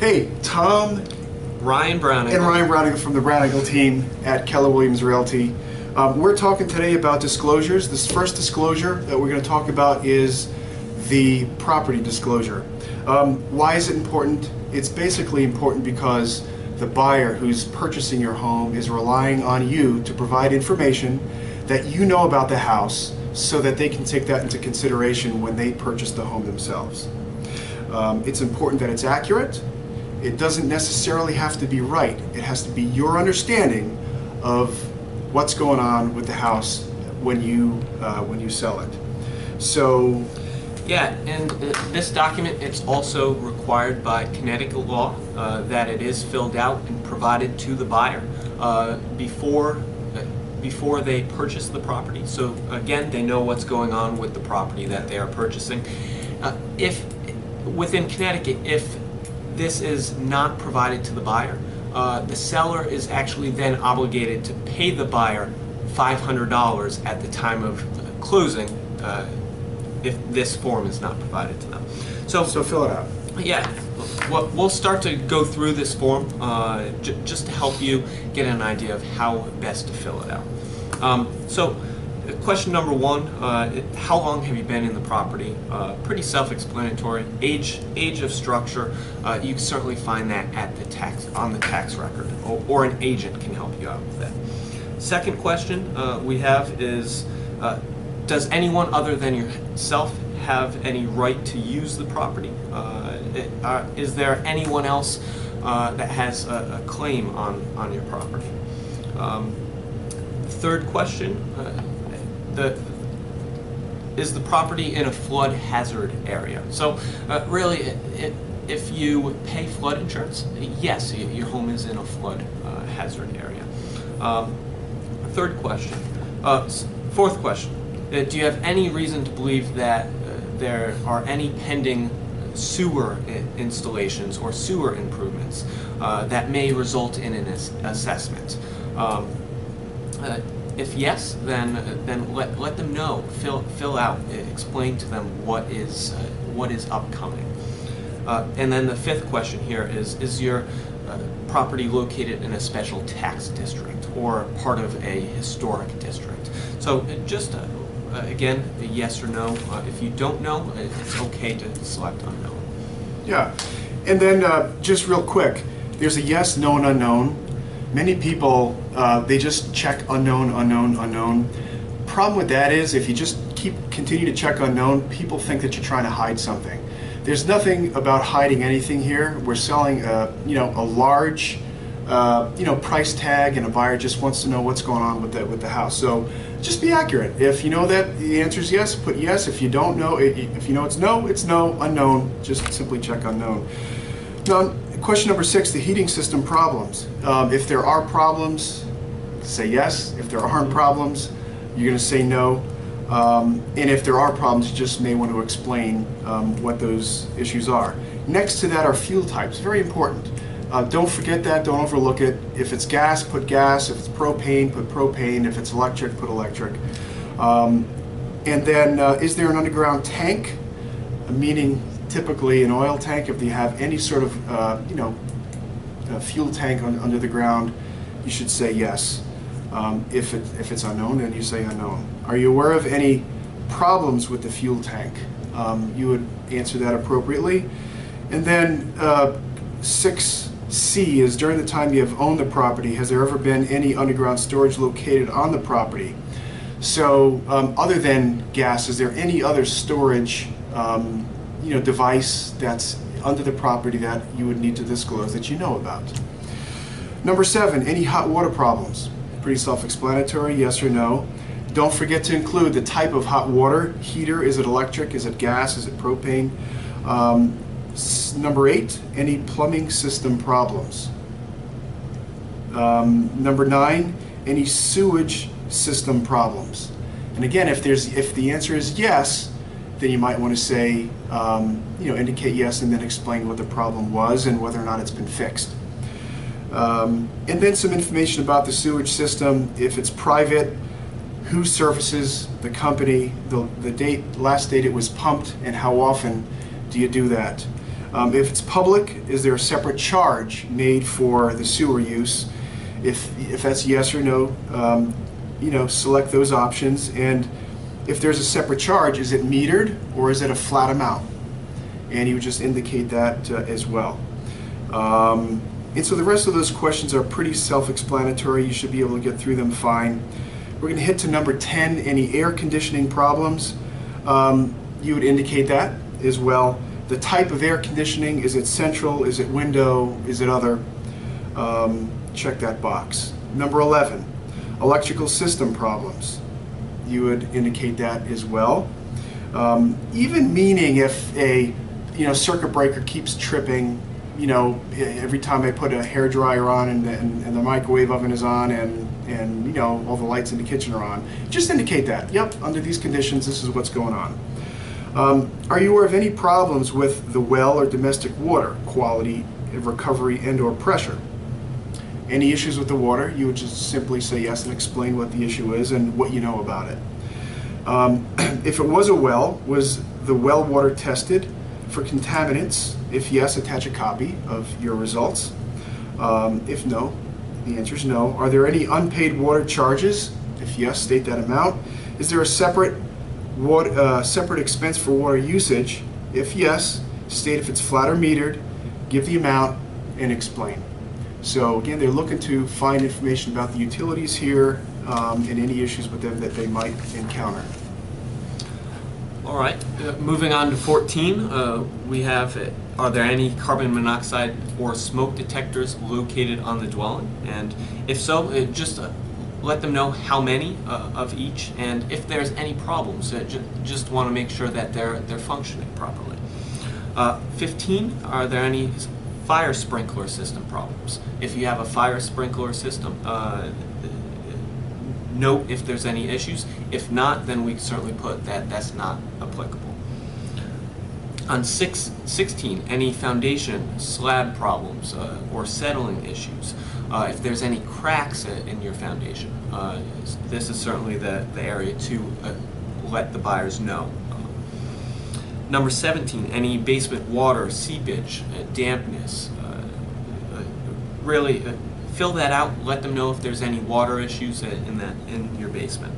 Hey, Tom Ryan Braunagel. and Ryan Braunagel from the Braunagel Team at Keller Williams Realty. We're talking today about disclosures. This first disclosure that we're going to talk about is the property disclosure. Why is it important? It's basically important because the buyer who's purchasing your home is relying on you to provide information that you know about the house so that they can take that into consideration when they purchase the home themselves. It's important that it's accurate. It doesn't necessarily have to be right. It has to be your understanding of what's going on with the house when you sell it. So, yeah, and this document, it's also required by Connecticut law that it is filled out and provided to the buyer before they purchase the property. So again, they know what's going on with the property that they are purchasing. If within Connecticut, if this is not provided to the buyer, the seller is actually then obligated to pay the buyer $500 at the time of closing if this form is not provided to them. So fill it out. Yeah, we'll start to go through this form just to help you get an idea of how best to fill it out. So question number one, how long have you been in the property? Pretty self-explanatory. Age of structure, you can certainly find that at on the tax record, or an agent can help you out with that. Second question we have is, does anyone other than yourself have any right to use the property? Is there anyone else that has a claim on your property? Third question, is the property in a flood hazard area? So really, if you pay flood insurance, yes, your home is in a flood hazard area. Third question. Fourth question, do you have any reason to believe that there are any pending sewer installations or sewer improvements that may result in an assessment? If yes, then let them know. Fill out. Explain to them what is upcoming. And then the fifth question here is your property located in a special tax district or part of a historic district? So just again, a yes or no. If you don't know, it's okay to select unknown. Yeah, and then just real quick, there's a yes, no, and unknown. Many people, they just check unknown, unknown, unknown. Problem with that is if you just continue to check unknown, people think that you're trying to hide something. There's nothing about hiding anything here. We're selling a large price tag, and a buyer just wants to know what's going on with the house. So just be accurate. If you know that the answer is yes, put yes. If you don't know, if you know it's no, unknown. Just simply check unknown. Now, question number 6, the heating system problems. If there are problems, say yes. If there aren't problems, you're going to say no. And if there are problems, you just may want to explain what those issues are. Next to that are fuel types. Very important. Don't forget that. Don't overlook it. If it's gas, put gas. If it's propane, put propane. If it's electric, put electric. And then, is there an underground tank? Meaning, typically an oil tank. If you have any sort of a fuel tank under the ground, you should say yes. If it's unknown, then you say unknown. Are you aware of any problems with the fuel tank? You would answer that appropriately. And then 6C is, during the time you have owned the property, has there ever been any underground storage located on the property? So other than gas, is there any other storage device that's under the property that you would need to disclose that you know about? Number 7, any hot water problems? Pretty self-explanatory, yes or no. Don't forget to include the type of hot water heater. Is it electric? Is it gas? Is it propane? Number 8, any plumbing system problems? Number 9, any sewage system problems? And again, if the answer is yes, then you might want to say, indicate yes and then explain what the problem was and whether or not it's been fixed. And then some information about the sewage system. If it's private, who services the company, the last date it was pumped, and how often do you do that? If it's public, is there a separate charge made for the sewer use? If that's yes or no, select those options. And if there's a separate charge, is it metered or is it a flat amount? And you would just indicate that as well. And so the rest of those questions are pretty self-explanatory. You should be able to get through them fine. We're going to hit to number 10, any air conditioning problems. You would indicate that as well. The type of air conditioning, is it central, is it window, is it other? Check that box. Number 11, electrical system problems. You would indicate that as well. Even meaning if a circuit breaker keeps tripping, every time I put a hair dryer on and the microwave oven is on and all the lights in the kitchen are on, just indicate that. Yep, under these conditions, this is what's going on. Are you aware of any problems with the well or domestic water quality, recovery, and/or pressure? Any issues with the water? You would just simply say yes and explain what the issue is and what you know about it. If it was a well, was the well water tested for contaminants? If yes, attach a copy of your results. If no, the answer is no. Are there any unpaid water charges? If yes, state that amount. Is there a separate expense for water usage? If yes, state if it's flat or metered, give the amount, and explain. So again, they're looking to find information about the utilities here and any issues with them that they might encounter. All right, moving on to 14, we have, are there any carbon monoxide or smoke detectors located on the dwelling? And if so, just let them know how many of each, and if there's any problems, just want to make sure that they're functioning properly. 15, are there any fire sprinkler system problems? If you have a fire sprinkler system, note if there's any issues. If not, then we certainly put that that's not applicable. On 16, any foundation slab problems or settling issues. If there's any cracks in your foundation, this is certainly the area to let the buyers know. Number 17, any basement water, seepage, dampness. Really fill that out, let them know if there's any water issues in your basement.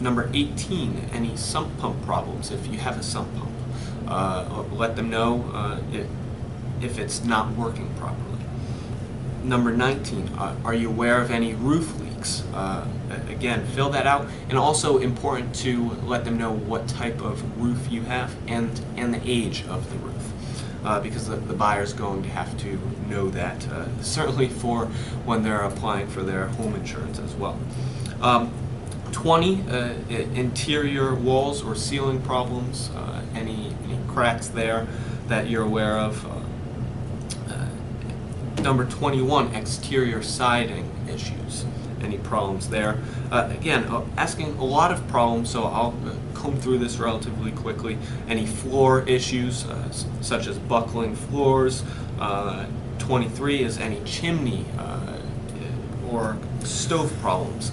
Number 18, any sump pump problems if you have a sump pump. Let them know if it's not working properly. Number 19, are you aware of any roof leaks? Again, fill that out, and also important to let them know what type of roof you have and the age of the roof. Because the buyer's going to have to know that, certainly for when they're applying for their home insurance as well. 20, interior walls or ceiling problems, any cracks there that you're aware of. Number 21, exterior siding issues, any problems there. Again, asking a lot of problems, so I'll comb through this relatively quickly. Any floor issues, such as buckling floors. 23 is any chimney or stove problems.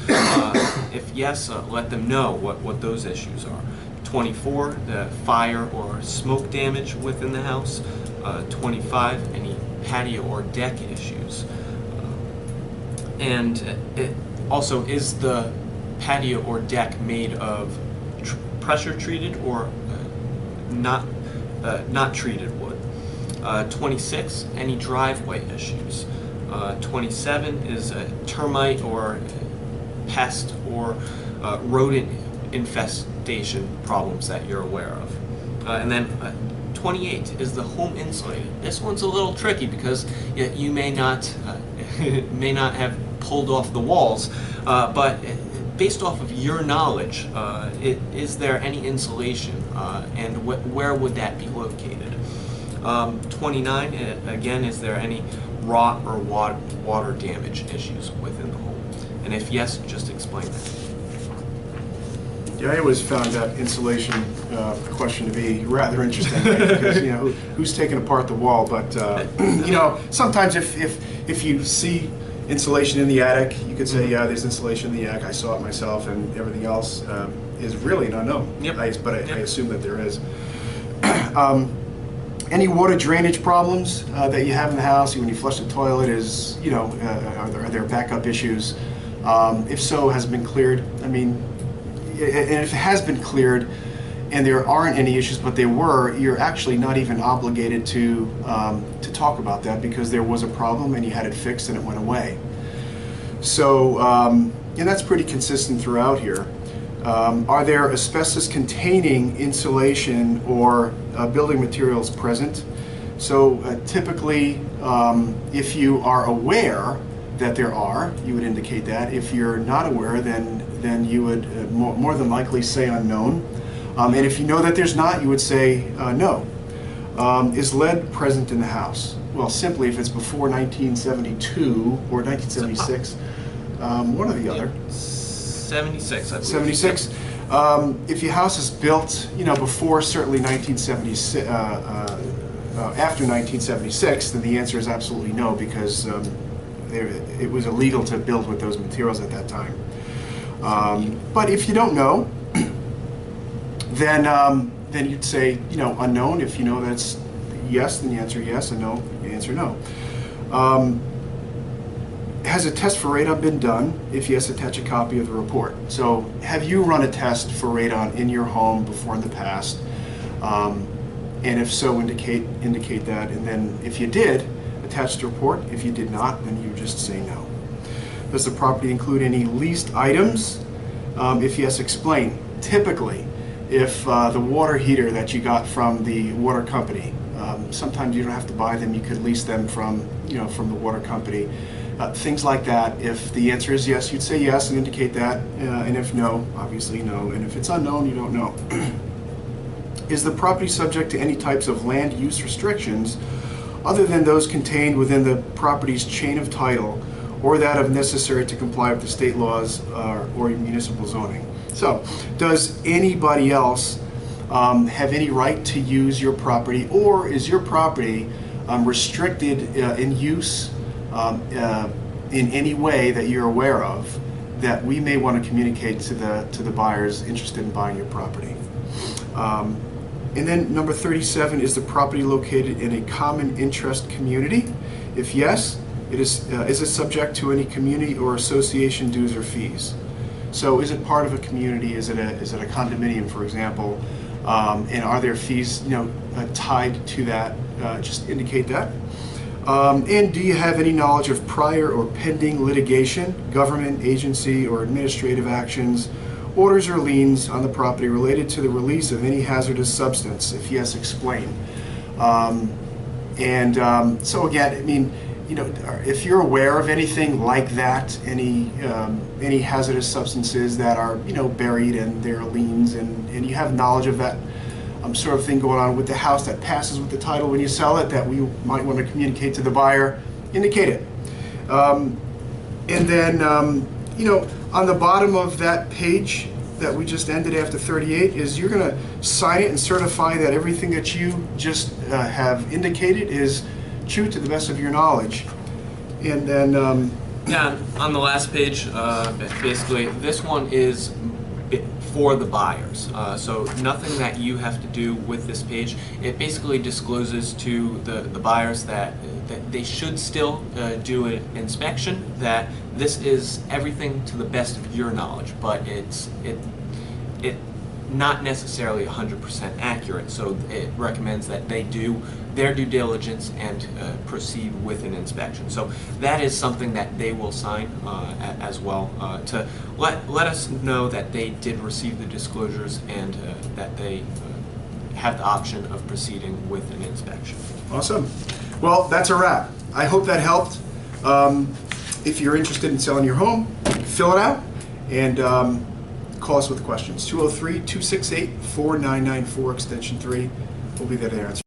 If yes, let them know what those issues are. 24, the fire or smoke damage within the house. 25, any patio or deck issues. And it also, is the patio or deck made of pressure treated or not treated wood? 26, any driveway issues. 27 is termite or pest or rodent infestation problems that you're aware of. And then 28 is the home insulated. This one's a little tricky because you may not have pulled off the walls, but based off of your knowledge, is there any insulation, and where would that be located? 29, again, is there any rot or water damage issues within the home? And if yes, just explain that. Yeah, I always found that insulation question to be rather interesting, right? Because who's taking apart the wall? But sometimes if you see insulation in the attic, you could say, yeah, there's insulation in the attic. I saw it myself, and everything else is really an unknown. Yep. But I assume that there is. Any water drainage problems that you have in the house when you flush the toilet is, are there backup issues? If so, has it been cleared? I mean, and if it has been cleared and there aren't any issues, but there were, you're actually not even obligated to talk about that because there was a problem and you had it fixed and it went away. So, and that's pretty consistent throughout here. Are there asbestos-containing insulation or building materials present? So typically, if you are aware that there are, you would indicate that. If you're not aware, then you would more than likely say unknown. And if you know that there's not, you would say no. Is lead present in the house? Well, simply if it's before 1972 or 1976, one or the other. 76, I believe. 76. If your house is built, before certainly 1976, after 1976, then the answer is absolutely no, because it was illegal to build with those materials at that time. But if you don't know, then you'd say, unknown. If you know that's yes, then you answer yes, and no, you answer no. Has a test for radon been done? If yes, attach a copy of the report. So have you run a test for radon in your home before in the past? And if so, indicate that. And then if you did, attach the report. If you did not, then you just say no. Does the property include any leased items? If yes, explain. Typically, if the water heater that you got from the water company, sometimes you don't have to buy them, you could lease them from the water company. Things like that. If the answer is yes, you'd say yes and indicate that, and if no, obviously no, and if it's unknown, you don't know. Is the property subject to any types of land use restrictions other than those contained within the property's chain of title or that of necessary to comply with the state laws or municipal zoning? So, does anybody else have any right to use your property, or is your property restricted in use in any way that you're aware of that we may want to communicate to the buyers interested in buying your property? And then number 37, is the property located in a common interest community? If yes, is it subject to any community or association dues or fees? So is it part of a community? Is it a condominium, for example? And are there fees tied to that? Just indicate that. And do you have any knowledge of prior or pending litigation, government, agency, or administrative actions, orders or liens on the property related to the release of any hazardous substance? If yes, explain. So again, I mean, if you're aware of anything like that, any hazardous substances that are buried and there are liens, and you have knowledge of that sort of thing going on with the house that passes with the title when you sell it, that we might want to communicate to the buyer, indicate it. And then, on the bottom of that page that we just ended after 38 is you're going to sign it and certify that everything that you just have indicated is true to the best of your knowledge. And then... yeah, on the last page, basically, this one is for the buyers. So nothing that you have to do with this page. It basically discloses to the buyers that they should still do an inspection, that this is everything to the best of your knowledge, but it's not necessarily 100% accurate, so it recommends that they do their due diligence and proceed with an inspection. So that is something that they will sign as well to let us know that they did receive the disclosures and that they have the option of proceeding with an inspection. Awesome. Well, that's a wrap. I hope that helped. If you're interested in selling your home, fill it out and call us with questions. 203-268-4994, extension 3. We'll be there to answer.